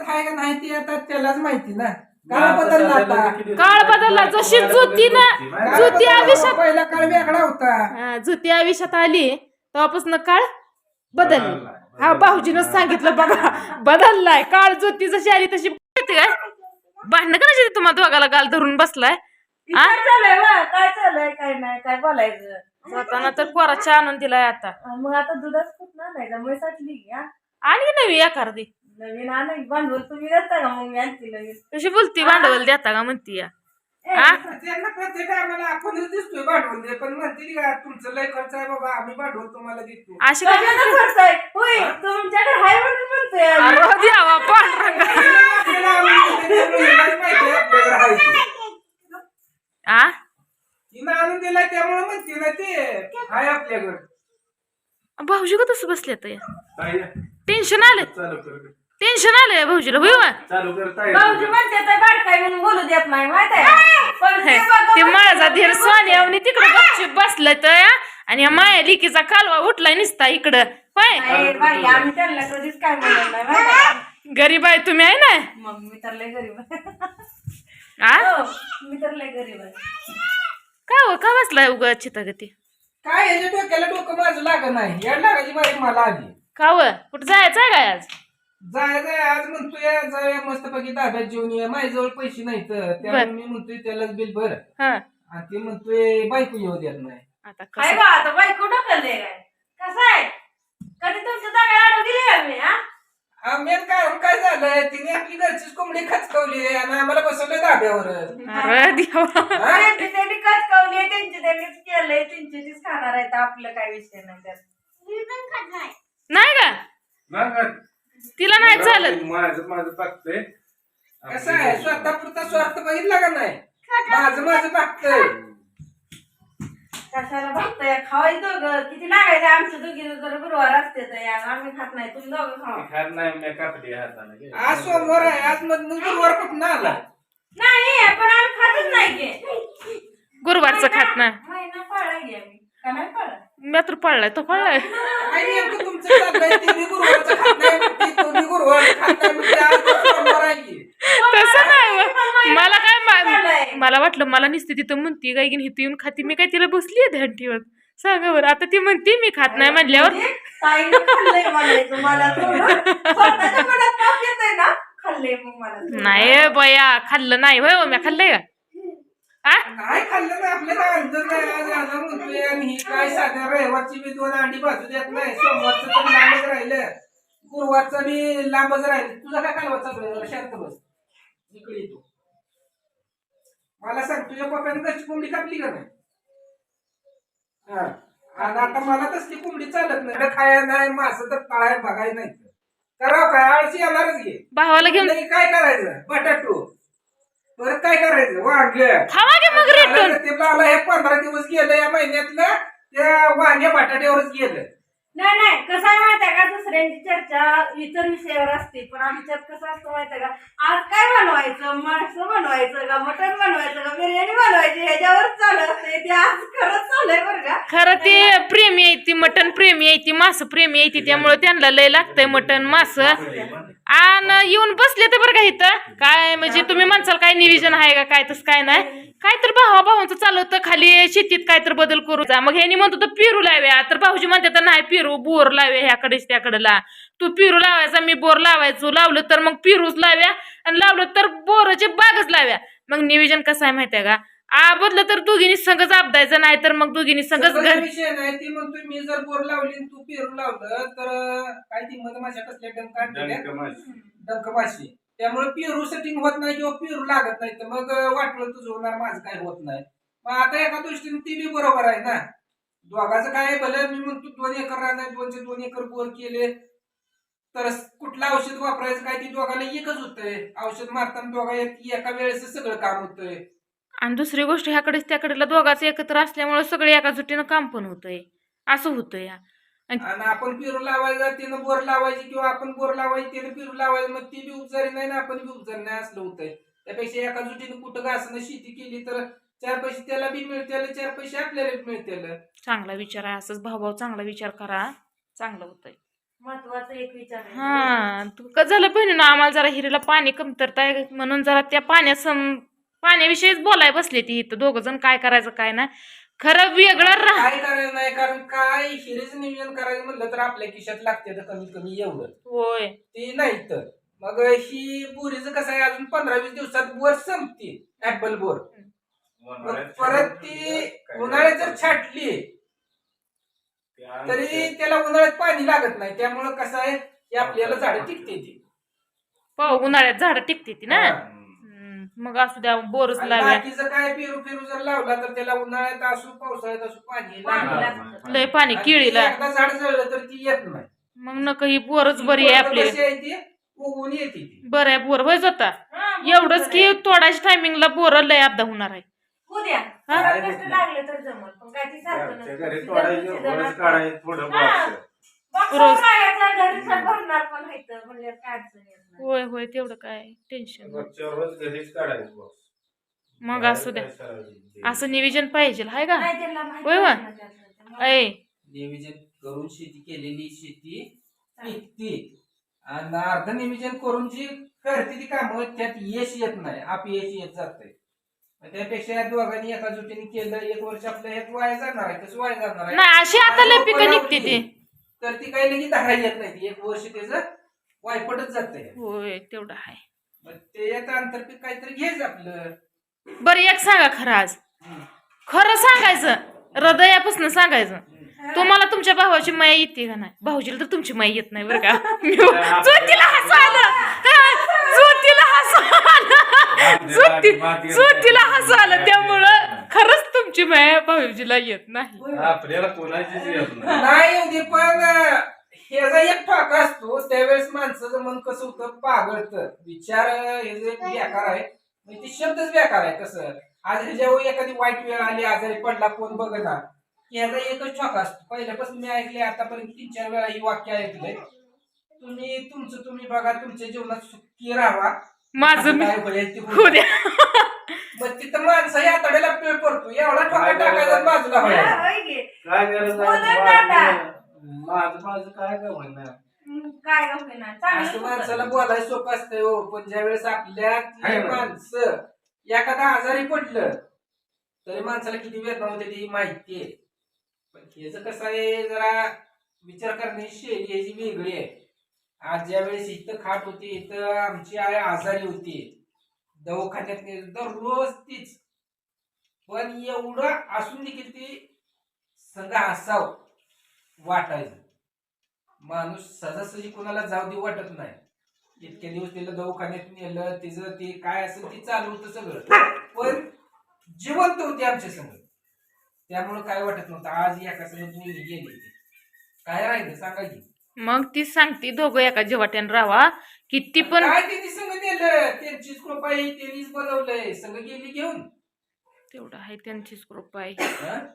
हाय का नाही ते आता त्यालाच माहिती ना. काळ बदलला आता. काळ बदलला. जशी ज्योती ना ज्योती आयुष्यात पहिला काळ वेगळा होता. ज्योती आयुष्यात आली तेव्हापासून काळ बदलला. हा भाऊजीनं सांगितलं बघा, बदललाय काळ. ज्योती जशी आली तशी काय भांडणं करायची तुम्हाला दोघाला गाल धरून बसलाय. काय चाललंय काय चाललंय काय नाही काय बोलायचं. स्वतःना तर पोराच्या आनंद दिलाय आता. मग आता दुधाच खूप नाही का म्हैस साठली की आणि नवी एखादी नवीन आणा भांडवल तुम्ही देता का मग मी आणते नवीन. कशी बोलती भांडवल देता का म्हणती या. त्यांना प्रत्येक टायमाला आपणच दिसतोय भांडवल दे, पण म्हणते का तुमचं लय खर्च आहे बाबा आम्ही भांडवल तुम्हाला देतो. अशी काय कशाचा खर्च आहे होय तुमच्याकडे हाय म्हणून म्हणतोय आम्ही. अरे द्यावा पांढरंगा. आपल्याला माहिती आहे आपल्याकडे आहे ते. आ तिनं आणून दिलाय त्यामुळे म्हणते ना ते आहे आपल्याकडे. भाऊजी का तसं बसले काय टेन्शन आलं. चालू कर टेन्शन आलंय भाऊजीला होय वा? चालू कर भाऊजी म्हणते तर बारकाई म्हणून बोलू देत नाही माहित आहे. पण ते बघा ते माझा धीर सोन्यावनी तिकडे गपचूप बसलाय तर आणि या माया लिकीचा कालवा उठलाय निसता इकडं होय. नाही बाई आम्ही त्यांना कधीच काय म्हणत नाही माहित आहे. गरीब आहे तुम्ही आहे ना. मग मी तर लय गरीब आहे. आ हो, मी तर लय गरीब आहे. का बसलाय उगा चितागती. काय याच्या डोक्याला डोकं माझं लागत नाही. या लागायची बाई मला आली. कुठं जायचंय काय आज. जायचंय आज म्हणतोय जाऊया मस्तपैकी ताब्यात जेवून ये. माझ्याजवळ पैसे नाहीत त्यामुळे मी म्हणतोय त्यालाच बिल भर. हा आणि ते म्हणतोय बायको येऊ देत नाही. आता काय कसं बा आता बाई कुठं ढकलले काय कसं आहे कधी तुमच्या जागा अडव दिली आम्ही मेन कारण काय झालंय तिने आपली घरचीच कोंबडी खचकवली आणि आम्हाला बसवलंय धाब्यावर. अरे देवा. त्यांनी कचकवली त्यांची त्यांनीच केलंय त्यांची तीच खाणार आहेत आपलं काय विषय नाही त्यात. नाही का तिला नाही चालत. माझं पाकतंय कसं आहे स्वतः पुरता स्वार्थ बघितला का नाही. माझं पाकतंय. कशाला बघतोय खावायचं ग किती लागायचं आमच्या दोघीचं जर गुरुवार असते तर यार आम्ही खात नाही तुम्ही दोघं खावा. खात नाही मी कापली हाताने. आज सोमवार आहे आज मधून गुरुवार कुठं आला. नाही पण आम्ही खातच नाही की गुरुवारचं खात ना. महिना पाळला की आम्ही का नाही पाळला. मी तर पडलाय तो पडलाय. काय नेमकं तुमचं चाललंय तिने गुरुवारचं खात नाही म्हणते, तुम्ही गुरुवारचं खात नाही म्हणते, आज तर सोमवार आहे की. तसं नाही हो. मला काय मला वाटलं मला नुसती तिथं म्हणती काय की इथं येऊन खाती. मी काय तिला बसली ध्यान ठेवत सांगा बरं. आता ती म्हणते मी खात नाही म्हणल्यावर ताईने खाल्लंय म्हणायचं मला स्वतःच्या मनात पाप येतंय ना खाल्लंय मग मला. नाही बया खाल्लं नाही होय मी खाल्लंय का. नाही खाल्लं ना आपल्याला अंतर नाही. आज आला म्हणतोय आणि ही काय साध्या रविवारची बी 2 अंडी भाजू देत नाही. सोमवारचं तर लांबच राहिलं गुरुवारचं बी लांबच राहिलं. तुझा काय कालवा चालू आहे शांत बस इकडे येतो. मला सांग तुझ्या पप्पाने घरची कोंबडी कापली का नाही. आणि आता मला तसली कोंबडी चालत नाही. खाया नाही मासं तर तळाय बघाय नाही करावं काय आळशी येणारच घे. भावाला घेऊन काय करायचं बटाटो परत काय करायचं वांगे खावा की मग रिटर्न. ते लावला हे 15 दिवस गेलं या महिन्यातलं त्या वांग्या बटाट्यावरच गेलं. नाही नाही कसं आहे माहितीये का दुसऱ्यांची चर्चा इतर विषयावर असते पण आमच्यात कसं असतं माहितीये का आज काय बनवायचं मासं बनवायचं का मटण बनवायचं का बिर्याणी बनवायची ह्याच्यावर चालू असते. ते आज खरंच चालू आहे बरं का. खरं ते प्रेमी आहे ती मटण प्रेमी आहे ती मास प्रेमी आहे ती त्यामुळे त्यांना लय लागतंय मटण मास. आणि येऊन बसले तर बरं का इथं काय म्हणजे तुम्ही म्हणसाल काय नियोजन आहे का काय तसं काय नाही. काय तर भावाचं चालू होतं खाली शेतीत काय तर बदल करू जा. मग ह्यानी म्हणतो तर पेरू लाव्या तर भाऊजी म्हणते तर नाही पेरू बोर लाव्या ह्याकडेच त्याकडेला. तू पेरू लावायचा मी बोर लावायचो. लावलं तर मग पेरूच लाव्या आणि लावलं तर बोराची बागच लाव्या. मग नियोजन कसं आहे माहितीये का बदलं तर दोघींनी संघच आपदायचं नाही तर मग दोघींनी संघच घर. विषय नाही ती म्हणतोय मी जर बोर लावली तू पेरू लावलं तर काय ती मधमाशा कसल्या डंक माशी त्यामुळे पेरू सेटिंग होत नाही किंवा पेरू लागत नाही तर मग वाटलं तुझं होणार माझं काही होत नाही. मग आता एका दृष्टीने ती बी बरोबर आहे ना. दोघाचं काय भलं मी म्हणतो 2 एकर राहणार 2 एकर बोर केले तर कुठलं औषध वापरायचं काय ती दोघाला एकच होतंय. औषध मारताना दोघा एका वेळेस सगळं काम होतंय. आणि दुसरी गोष्ट ह्याकडेच त्याकडेला दोघांचं एकत्र असल्यामुळे सगळे एका जुटीनं काम पण होतंय असं होतंय. आणि आपण पेरू लावायचा तिनं बोर लावायची किंवा आपण बोर लावायची तिनं पेरू लावायचं मग ती बी उपचारी नाही ना आपण बी उपचारी नाही असलं होतंय. त्यापेक्षा एका जुटीनं कुठं घासणं शेती केली तर 4 पैसे त्याला बी मिळतील 4 पैसे आपल्याला बी मिळतील. चांगला विचार आहे. असंच भाऊ चांगला विचार करा चांगलं होतंय. महत्वाचं एक विचार आहे. हा तू कसं झालं बहिणीनं आम्हाला जरा हिरीला पाणी कमतरता आहे म्हणून जरा त्या पाण्याविषयीच बोलाय बसले ती इथं दोघ जण काय करायचं काय नाही खरं वेगळं राह काय करायचं नाही, कारण काय हिरीचं नियोजन करायचं म्हणलं तर आपल्या खिशात लागते तर कमीत कमी एवढं होय ते नाही तर मग ही बोरीचं कसं आहे अजून 15-20 दिवसात बोर संपते ऍपल बोर. मग परत ती उन्हाळ्यात जर छाटली तरी त्याला उन्हाळ्यात पाणी लागत नाही, त्यामुळं कसं आहे की आपल्याला झाडं टिकते ती. उन्हाळ्यात झाडं टिकते ती ना. हा. मग असू द्या बोरच आणि लावूया बाकीचं काय पेरू जर लावला तर त्याला उन्हाळ्यात असू पावसाळ्यात असू पाणी लागतं. लय पाणी आणि केळीला ती एकदा झाड जळलं तर ती येत नाही. मग नका ही बोरच बरी आहे आपली कशी आहे ती उगवून येते ती. बरं आहे बोर होय होता हा, एवढंच की तोडायच्या टायमिंगला बोर लय अपदा होणार आहे. उद्या हा? जरा कष्ट लागले तर जमल, पण काय ती सारखं नसतं. घरी सीझन तोडायचं सीझन वरच असतं. काढायचं थोडं हा. box. बॉक्स रोज. राहायचा, घरी सर भरणार पण व्हायचं म्हणजे काय अडचण येत नाही. होय होय तेवढं काय टेन्शन रोजच्या रोज घरीच काढायचं box. मग असू द्या असं नियोजन पाहिजे हाय का नाही त्याला माहिती होय वा? आहे ना त्यातलं. त्यामुळे ऐ नियोजन करून शेती केलेली शेती पिकते आणि अर्ध नियोजन करून जी करते ती कामं त्यात यश येत नाही, अपयश येत जातंय. त्यापेक्षा या दोघांनी एका जुटीने केलं 1 वर्ष आपलं ह्यात वाया जाणार आहे. कसं वाया जाणार आहे? नाही अशी आता लय आणि पिकं रोपं निघते ती लावली तर ती काही लगेच धरा येत नाही, ती 1 वर्ष त्याचं वायपटच जातंय. होय तेवढं आहे. मग त्याच्यात आंतरपीक काहीतरी घ्यायचं आपलं. बरं एक सांगा खरं आज खरं सांगायचं हृदयापासून सांगायचं तुम्हाला तुमच्या भावाची माया येते का नाही. भाऊजीला तर तुमची माया येत नाही बरं का. ज्योतीला हसू आलं ज्योतीला हसू आलं ज्योतीला हसू आलं त्यामुळं खरंच तुमची माया भाऊजीला येत नाही. आपल्याला कोणाचीच येत नाही. नाही होते पण ह्याचा एक फाका असतो त्यावेळेस माणसाचं मन कसं होतं पागळतं. विचार हे जे बेकार आहे म्हणजे ते शब्दच बेकार आहे. कसं आज ह्याच्यावर एखादी वाईट वेळ आली आजारी पडला कोण बघणार की ह्याचा एकच फाका असतो. पहिल्यापासून मी ऐकले आतापर्यंत 3-4 वेळा ही वाक्य ऐकले. तुम्ही तुमचं तुम्ही बघा, तुमच्या जीवनात सुखी राहा, माझं मी काय होईल ते होऊ द्या. मग तिथं माणसं या आतड्याला पिळ पडतो एवढा ठोका टाकायचा बाजूला हा, व्हायचा. होय की. काय गरज बोलत आहे? दादा. माझं काय का म्हणणार. काय गप्प नाही चांगलं असं होतं. माणसाला बोलायला सोपं असतंय हो, पण ज्यावेळेस आपल्यातली आहे ना. माणसं एखादा आजारी पडलं तरी माणसाला किती वेदना होते ती माहिती आहे. पण ह्याचं कसं आहे जरा विचार करण्याची शैली ह्याची वेगळी आहे. आज ज्या वेळेस इथं खाट होती इथं आमची आई आजारी होती दवाखान्यात दररोज तीच, पण एवढं असून देखील ती संघ असावं वाटायचं. माणूस सहजासहजी कोणाला जाऊ दे वाटत नाही. इतके दिवस तिला दवाखान्यात नेलं तिचं ते काय असेल ते चालू होतं सगळं, पण जिवंत होती आमच्या संग त्यामुळं काय वाटत नव्हतं. आज एका संग दोन्ही गेली काय राहिलं सांगा की. मग ती सांगते दोघं एका जेवाट्यानं राहा किती पण काय त्यांनी संग नेलं त्यांचीच कृपा आहे त्यांनीच बनवलंय संग गेली घेऊन. तेवढं आहे त्यांचीच कृपा आहे. हं?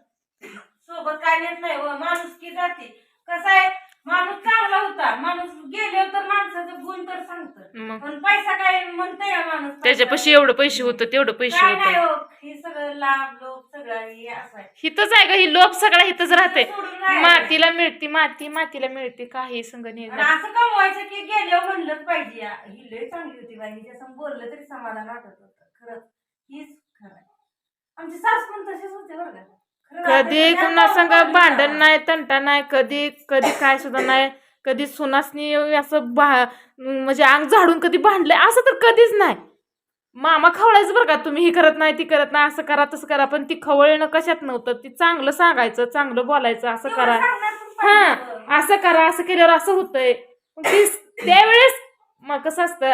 सोबत काय नेत नाही व माणूस की जाते. कसं आहे माणूस चांगला होता, माणूस गेल्यावर तर माणसाचं गुण तर सांगतं, मग पण पैसा काय म्हणतंय या माणूस त्याच्यापाशी एवढं पैसे होतं तेवढं पैसे काय नाही होतं हो. हे सगळं लाभ लोक सगळं हे असं आहे. हिथंच आहे का ही लोक सगळा हिथंच राहते. सोडून जायचं. मातीला मिळते मातीला मिळते काही संग नाही आणि असं कमवायचं की गेल्यावर म्हणलंच पाहिजे ही लय चांगली होती बाई, हिच्यासमोर बोललं तरी समाधान वाटत होतं. खरंच हीच खरं आहे. आमची सास पण तशीच होते बरं का. खरं कधी रात्री कुणा संग बोलणं. भांडण नाही तंटा नाही कधी कधी काय सुद्धा नाही. कधी सुनासनी असं म्हणजे अंग झाडून कधी भांडलंय असं तर कधीच नाही. मामा खवळायचं बरं का तुम्ही ही करत नाही ती करत नाही असं करा तसं करा, पण ती खवळणं कशात नव्हतं. ती चांगलं सांगायचं चांगलं बोलायचं असं तेवढं करा सांगणार पण पाहिजे बरं. हा असं करा असं केल्यावर असं होतंय. मग ती त्यावेळेस मग कसं असतं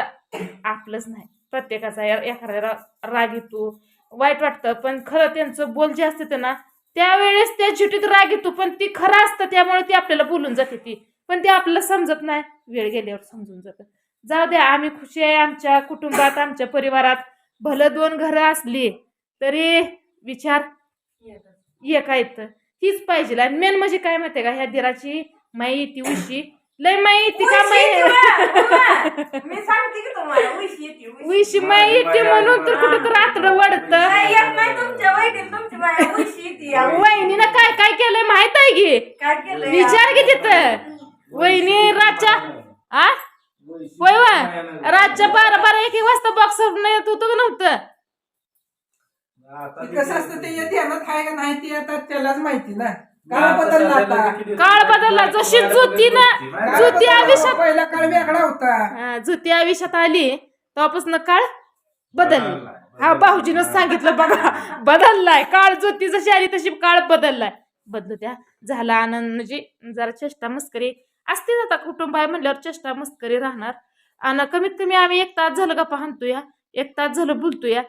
आपलंच नाही प्रत्येकाचा एखाद्याला राग येतो वाईट वाटतं, पण खरं त्यांचं बोल जे असते ना त्यावेळेस त्या चिठीत राग येतो, पण ती खरं असतं त्यामुळे ती आपल्याला बोलून जाते ती, पण ते आपल्याला समजत नाही. वेळ गेल्यावर समजून जातं. जाऊ द्या आम्ही खुशी आहे आमच्या कुटुंबात आमच्या परिवारात. भलं 2 घरं असली तरी विचार एक आहेत हीच पाहिजे. आणि मेन म्हणजे काय माहितीये का ह्या दिराची माई ती उशी लय माई ती का उशी येते माई बा. मी सांगते की तुम्हाला उशी येते, उशी. उशी माई येते म्हणून तर कुठं तर आतडं वाढतं. नाही येत नाही तुमच्या वैदिक तुमची बाया उशी येते या. वहिनीनं काय काय केलंय माहित आहे की काय केलं विचार की तिथं. वहिनी रात्री रातच्या आ होय होय रातच्या 12-1 वाजता बॉक्स येत होतं का नव्हतं? ते कसं असतं ते ध्यानात आहे का नाही ते आता त्यालाच माहिती ना. काळ बदलला आता. काळ बदलला. जशी ज्योती आयुष्यात पहिला काळ वेगळा होता. ज्योती आयुष्यात आली तेव्हापासून काळ बदलला. हा भाऊजीनं सांगितलं बघा, बदललाय काळ. ज्योती जशी आली तशी काळ बदललाय. बदलू द्या. झाला आनंद. म्हणजे जरा चेष्टा मस्करी असतेच आता, कुटुंब आहे म्हणल्यावर चेष्टा मस्करी राहणार. आणि कमीत कमी आम्ही 1 तास झालं गप्पा हाणतोया, 1 तास झालं बोलतोया.